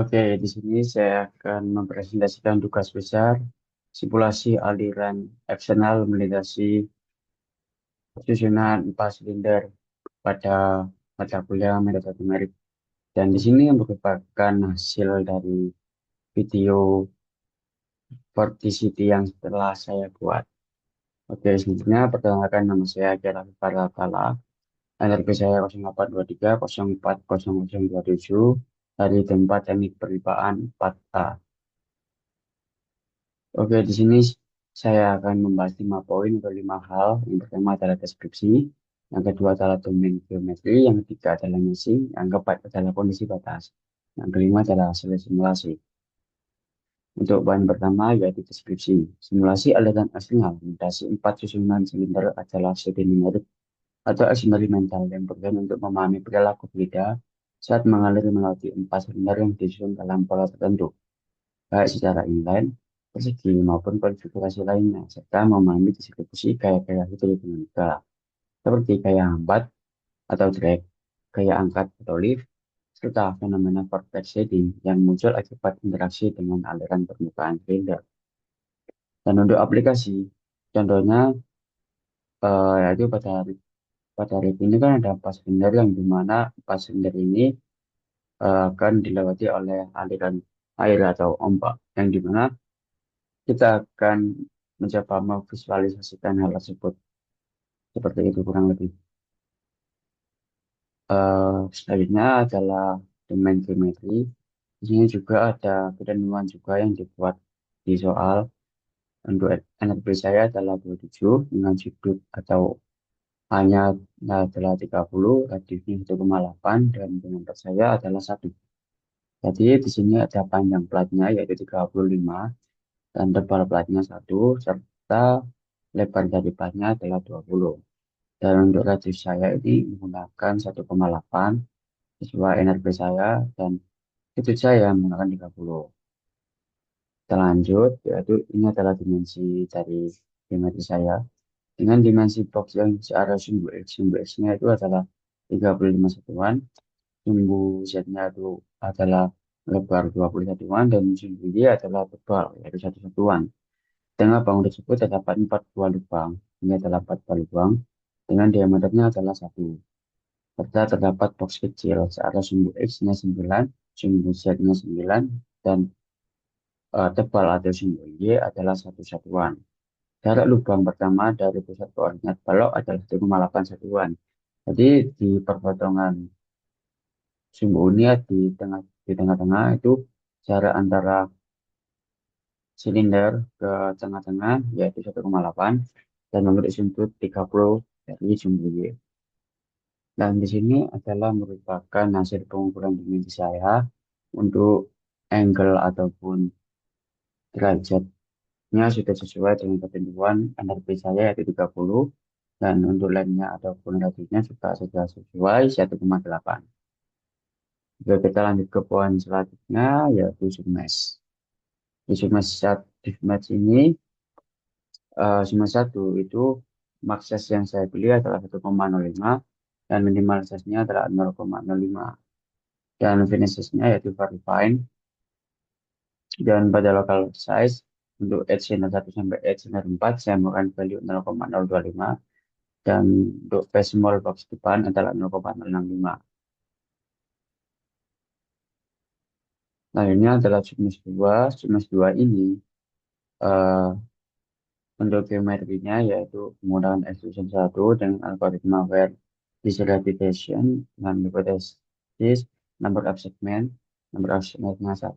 Oke, di sini saya akan mempresentasikan tugas besar simulasi aliran eksternal melintasi susunan 4 silinder pada mata kuliah metode merit. Dan di sini merupakan hasil dari video Vorticity yang telah saya buat. Oke, selanjutnya perkenalkan nama saya Kira Farakala. NRP saya 0823 040027 dari tempat teknik perlipaan 4A. Oke, di sini saya akan membahas 5 poin atau 5 hal. Yang pertama adalah deskripsi, yang kedua adalah domain geometri, yang ketiga adalah meshing, yang keempat adalah kondisi batas, yang kelima adalah hasil simulasi. Untuk bahan pertama yaitu deskripsi. Simulasi aliran eksternal melintasi 4 susunan silinder adalah studi numerik atau eksperimental yang berguna untuk memahami perilaku fluida saat mengalir melalui 4 silinder yang disusun dalam pola tertentu, baik secara inline, persegi, maupun konfigurasi lainnya, serta memahami distribusi gaya-gaya hidrodinamika, seperti gaya hambat atau drag, gaya angkat atau lift, serta fenomena vortex shedding yang muncul akibat interaksi dengan aliran permukaan silinder. Dan untuk aplikasi, contohnya yaitu pada rig ini kan ada 4 silinder yang dimana 4 silinder ini akan dilewati oleh aliran air atau ombak, yang dimana kita akan mencoba memvisualisasikan hal tersebut seperti itu kurang lebih. Selanjutnya adalah domain geometri. Di sini juga ada ketentuan juga yang dibuat di soal. Untuk NRP saya adalah 27 dengan sudut atau hanya adalah 30, radiusnya 1,8 dan diameter saya adalah 1. Jadi di sini ada panjang platnya yaitu 35 dan tebal platnya 1 serta lebar dari platnya adalah 20. Dan untuk radius saya ini menggunakan 1,8 sesuai NRP saya dan sudut saya menggunakan 30. Kita lanjut, yaitu ini adalah dimensi dari geometri saya. Dengan dimensi box yang searah sumbu X-nya itu adalah 35 satuan, sumbu Z-nya itu adalah lebar 20 satuan, dan sumbu Y adalah tebal, yaitu 1 satuan. Tengah bangun tersebut terdapat 4 buah lubang. Ini adalah 4 buah lubang, dengan diameternya adalah 1. Serta terdapat box kecil searah sumbu X-nya 9, sumbu Z-nya 9, dan tebal atau sumbu Y adalah 1 satuan. Jarak lubang pertama dari pusat koordinat balok adalah 1,8 satuan. Jadi di perpotongan sumbu ini di tengah-tengah itu jarak antara silinder ke tengah-tengah yaitu 1,8 dan memberi sudut 30 dari sumbu Y. Dan di sini adalah merupakan hasil pengukuran dimensi saya untuk angle ataupun derajatnya sudah sesuai dengan ketentuan NRP saya yaitu 30, dan untuk lengthnya ataupun radiusnya juga sudah sesuai 1,8. Jika kita lanjut ke poin selanjutnya yaitu submesh. Di submesh ini submesh 1 itu max size yang saya pilih adalah 1,05 dan minimal size-nya adalah 0,05, dan finish size-nya yaitu very fine. Dan pada local size untuk edge center 1 sampai edge center 4 saya menggunakan value 0,025, dan untuk base small box depan adalah 0,065. Nah, ini adalah Submesh 2. Submesh 2 ini eh, untuk geometrinya yaitu menggunakan extrusion 1 dengan algoritma where discretization dengan hipotesis number of segmentnya 1.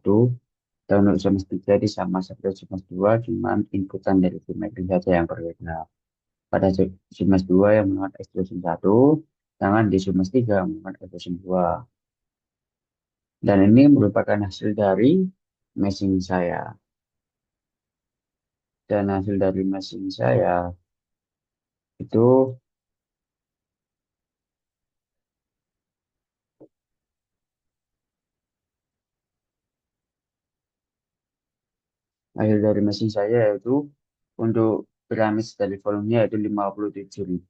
Dan untuk Submesh 3 ini sama seperti Submesh 2, cuman inputan dari geometri saja yang berbeda. Pada Submesh 2 yang menggunakan extrusion 1, sedangkan di Submesh 3 menggunakan extrusion 2. Dan ini merupakan hasil dari meshing saya. Dan hasil dari meshing saya itu hasil dari meshing saya yaitu untuk piramid dari volumenya yaitu 57.092.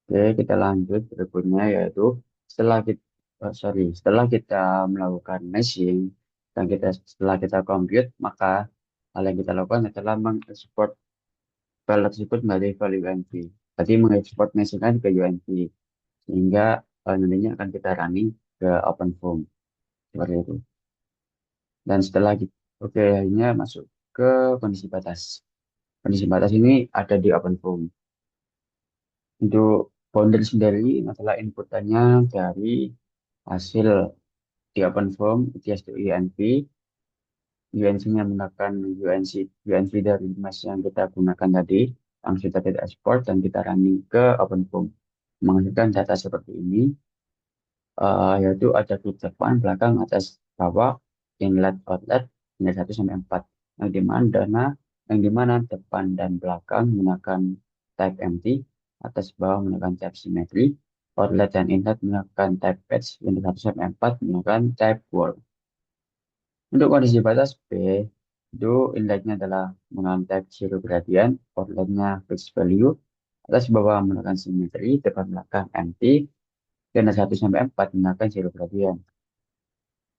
Oke, kita lanjut berikutnya yaitu setelah kita setelah kita melakukan meshing dan setelah kita compute, maka hal yang kita lakukan adalah mengekspor file tersebut menjadi value UNV. Berarti mengekspor meshing kan ke UNV sehingga nantinya akan kita running ke OpenFOAM seperti itu. Dan setelah kita, oke, akhirnya masuk ke kondisi batas. Kondisi batas ini ada di OpenFOAM. Untuk boundary sendiri adalah inputannya dari hasil di OpenFOAM UTS-UNV. UNC-nya menggunakan UNC dari dimas yang kita gunakan tadi, yang sudah kita ekspor dan kita running ke OpenFOAM. Menghasilkan data seperti ini, yaitu ada group depan, belakang, atas, bawah, inlet, outlet, dari 1 sampai 4. Yang di mana dana, yang di mana depan dan belakang menggunakan type empty, atas bawah menggunakan type symmetry, outlet dan inlet menggunakan type patch, yang dari 1 sampai 4 menggunakan type word. Untuk kondisi batas B, itu inletnya adalah menggunakan type zero gradient, outletnya fixed value, atas bawah menggunakan symmetry, depan belakang empty, dan dari 1 sampai 4 menggunakan zero gradient.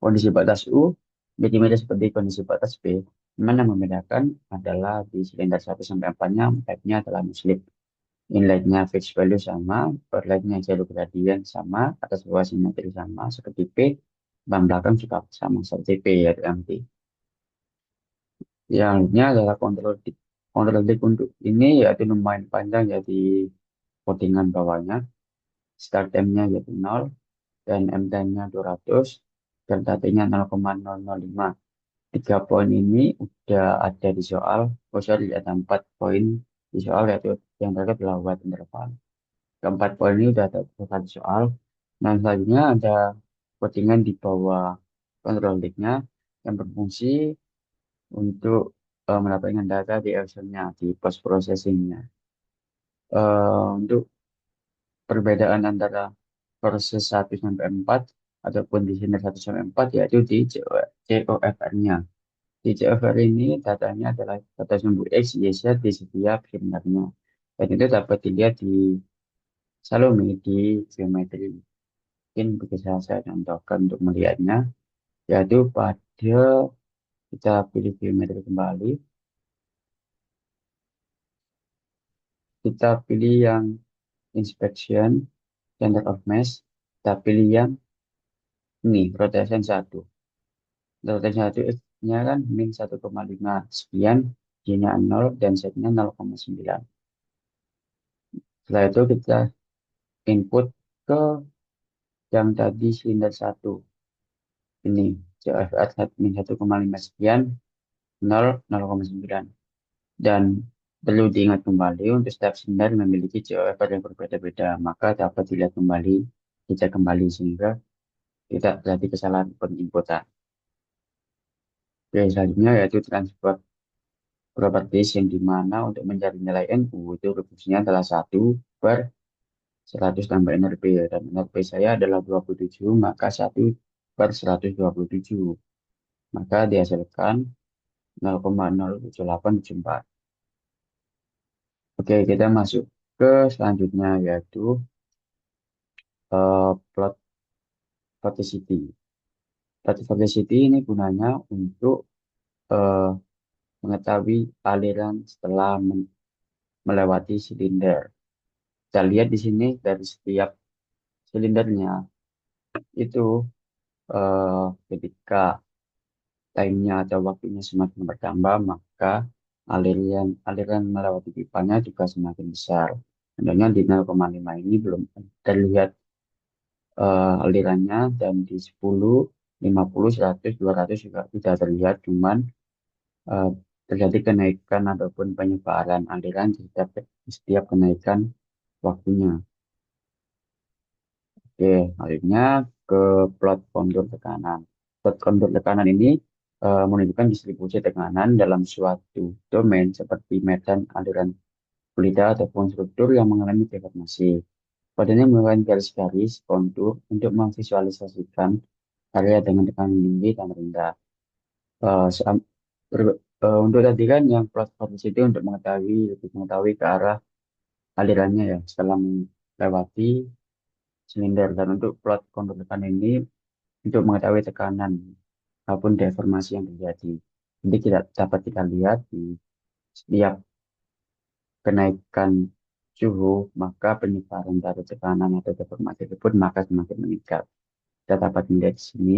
Kondisi batas U mirip-mirip seperti kondisi batas B. Mana yang membedakan adalah di silinder 1 sampai 4-nya type-nya adalah muslim. Inletnya fixed value sama, outletnya zero gradient sama, atas bawah simetri sama seperti P, dan belakang juga sama seperti P yaitu MT. Yang adalah kontrol tick. Kontrol tick untuk ini yaitu lumayan panjang jadi codingan bawahnya. Start time-nya yaitu 0 dan M time-nya 200 dan tatanya 0,005. 3 poin ini udah ada di soal. Oh sorry, ada 4 poin di soal yaitu yang terakhir adalah white interval. Keempat poin ini udah ada di soal. Nah, selanjutnya ada codingan di bawah control tick-nya yang berfungsi untuk mendapatkan data di Excel-nya, di post processing-nya. Untuk perbedaan antara proses 1 sampai 4 ataupun di sini 1 sampai 4 yaitu di COFR-nya. Di COFR ini datanya adalah data sumber X, Y, Z di setiap sebenarnya. Dan itu dapat dilihat di Salome di geometri. Mungkin bisa saya contohkan untuk melihatnya, yaitu pada kita pilih geometri kembali, kita pilih yang inspection, center of mass, kita pilih yang ini, rotation 1. Rotation 1 X-nya kan min 1,5 sekian, Y-nya 0, dan Z-nya 0,9. Setelah itu kita input ke yang tadi silinder 1. Ini, CFR min 1,5 sekian, 0, 0,9. Dan perlu diingat kembali untuk setiap silinder memiliki COFR yang berbeda-beda, maka dapat dilihat kembali, dicek kembali sehingga tidak terjadi kesalahan penginputan. Oke, selanjutnya yaitu transport properties yang dimana untuk mencari nilai NU itu rumusnya adalah 1/100 tambah NRP dan NRP saya adalah 27 maka 1/127 maka dihasilkan 0,07874. Oke, kita masuk ke selanjutnya yaitu plot verticity. Plot verticity ini gunanya untuk eh, mengetahui aliran setelah melewati silinder. Kita lihat di sini dari setiap silindernya itu ketika time-nya atau waktunya semakin bertambah, maka aliran melewati pipanya juga semakin besar. Contohnya di 0,5 ini belum terlihat alirannya dan di 10, 50, 100, 200 juga tidak terlihat, cuman eh, terjadi kenaikan ataupun penyebaran aliran di setiap kenaikan waktunya. Oke, selanjutnya ke plot kontur tekanan. Plot kontur tekanan ini menunjukkan distribusi tekanan dalam suatu domain seperti medan aliran fluida ataupun struktur yang mengalami deformasi. Padanya menggunakan garis-garis kontur untuk memvisualisasikan area dengan tekanan tinggi dan rendah. Eh, sam- untuk tadi kan yang plot itu untuk mengetahui lebih mengetahui ke arah alirannya ya setelah lewati silinder. Dan untuk plot kontur tekan ini untuk mengetahui tekanan maupun deformasi yang terjadi. Jadi tidak dapat kita lihat di setiap kenaikan suhu, maka penyebaran dari tekanan atau deformasi tersebut maka semakin meningkat. Kita dapat melihat di sini,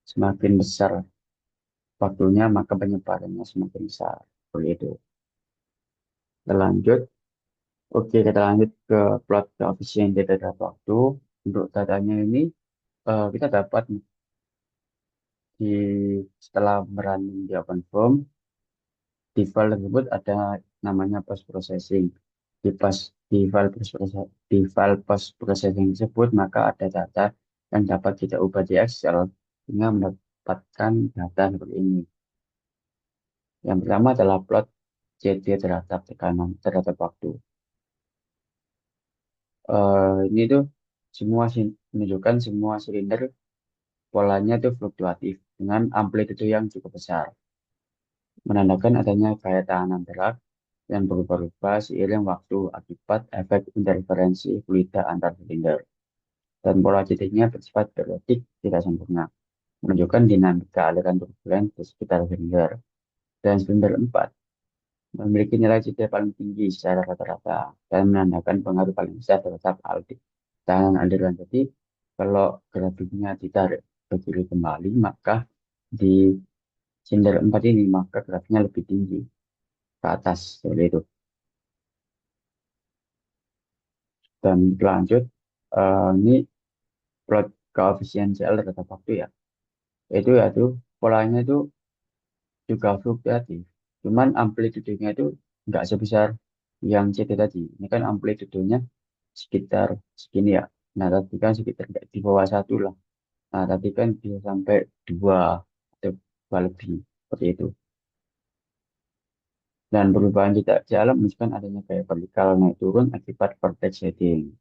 semakin besar waktunya, maka penyebarannya semakin besar. Seperti itu. Kita lanjut. Oke, kita lanjut ke plot koefisien data waktu. Untuk datanya ini, kita dapat di setelah running di OpenFOAM, di file tersebut ada namanya post processing. Di file post processing tersebut maka ada data yang dapat kita ubah di Excel sehingga mendapatkan data seperti ini. Yang pertama adalah plot CD terhadap tekanan terhadap waktu. Ini tuh menunjukkan semua silinder polanya itu fluktuatif dengan amplitude yang cukup besar, menandakan adanya gaya tahanan berat yang berubah-ubah seiring waktu akibat efek interferensi fluida antar silinder. Dan pola titiknya bersifat periodik, tidak sempurna, menunjukkan dinamika aliran turbulen di sekitar silinder. Dan silinder 4 memiliki nilai CD paling tinggi secara rata-rata dan menandakan pengaruh paling besar terhadap tahanan aliran. Jadi, kalau grafiknya ditarik ke kiri kembali, maka di silinder 4 ini, maka grafiknya lebih tinggi ke atas, seperti itu. Dan berlanjut, ini plot koefisien CL terhadap waktu ya. Yaitu polanya itu juga fluktuatif. Cuman amplitudenya itu nggak sebesar yang CT tadi. Ini kan amplitudenya sekitar segini ya. Nah, tadi kan sekitar nggak di bawah satu lah. Nah, tadi kan bisa sampai dua atau dua lebih seperti itu. Dan perubahan tidak di alam menunjukkan adanya gaya vertikal naik turun akibat vortex shedding.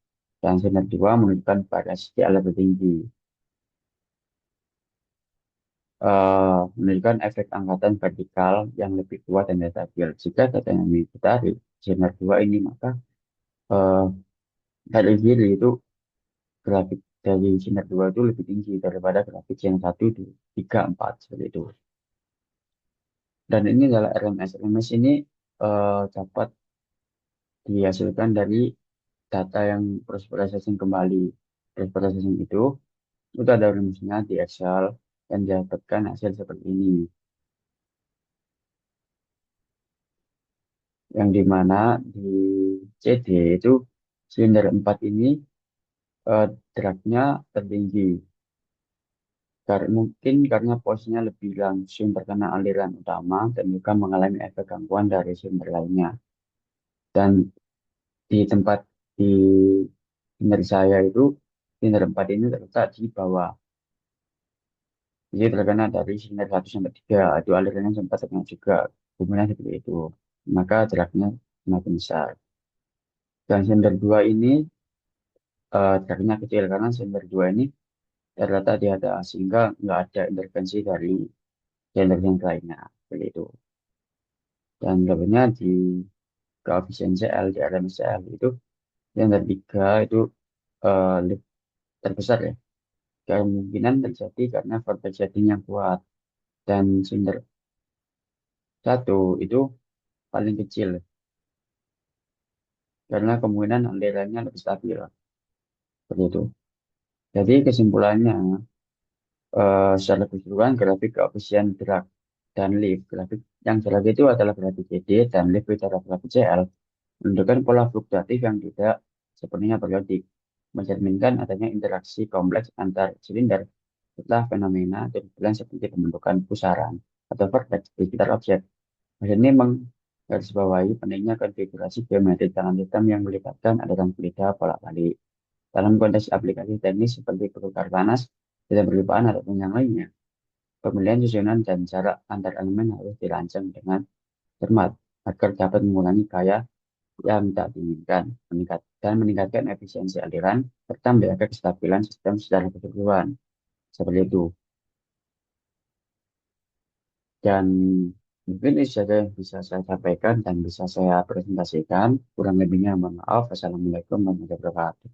Dan sinar dua menunjukkan variasi CL lebih tinggi. Menunjukkan efek angkatan vertikal yang lebih kuat dan stabil. Jika datanya ini ditarik sinar dua ini, maka eh, dari kiri itu grafik dari sinar dua itu lebih tinggi daripada grafik yang satu, dua, tiga, empat seperti itu. Dan ini adalah RMS. RMS ini dapat dihasilkan dari data yang proses processing kembali. Proses processing itu ada rumusnya di Excel dan didapatkan hasil seperti ini. Yang dimana di CD itu silinder 4 ini dragnya tertinggi. Karena mungkin karena posisinya lebih langsung terkena aliran utama dan juga mengalami efek gangguan dari sumber lainnya. Dan di tempat di silinder saya itu silinder 4 ini terletak di bawah. Jadi terkena dari silinder 1 sampai 3 itu alirannya sempat terkena juga. Kemudian seperti itu. Maka dragnya semakin besar. Dan silinder 2 ini dragnya kecil karena silinder 2 ini terletak di atas sehingga nggak ada intervensi dari silinder yang lainnya. Seperti itu. Dan lebihnya di koefisien CL, di RMS CL itu yang ketiga itu lebih terbesar ya. Kemungkinan terjadi karena vortex shedding yang kuat. Dan silinder satu itu paling kecil karena kemungkinan alirannya lebih stabil. Seperti itu. Jadi kesimpulannya, secara keseluruhan grafik koefisien drag dan lift. Grafik yang jelas itu adalah grafik CD dan lift itu adalah grafik CL. Menunjukkan pola fluktuatif yang tidak sepenuhnya periodik, mencerminkan adanya interaksi kompleks antar silinder setelah fenomena turbulen seperti pembentukan pusaran atau vortex di sekitar objek. Hal ini menggarisbawahi pentingnya konfigurasi geometri dalam sistem yang melibatkan aliran fluida bolak-balik. Dalam konteks aplikasi teknis seperti bertukar panas, tidak berlimpaan ataupun yang lainnya, pemilihan susunan dan jarak antar elemen harus dirancang dengan cermat agar dapat mengurangi gaya yang tak diinginkan, dan meningkatkan efisiensi aliran, serta menjaga kestabilan sistem secara keseluruhan. Seperti itu. Dan Mungkin ini saja yang bisa saya sampaikan dan bisa saya presentasikan. Kurang lebihnya mohon maaf. Assalamualaikum warahmatullahi wabarakatuh.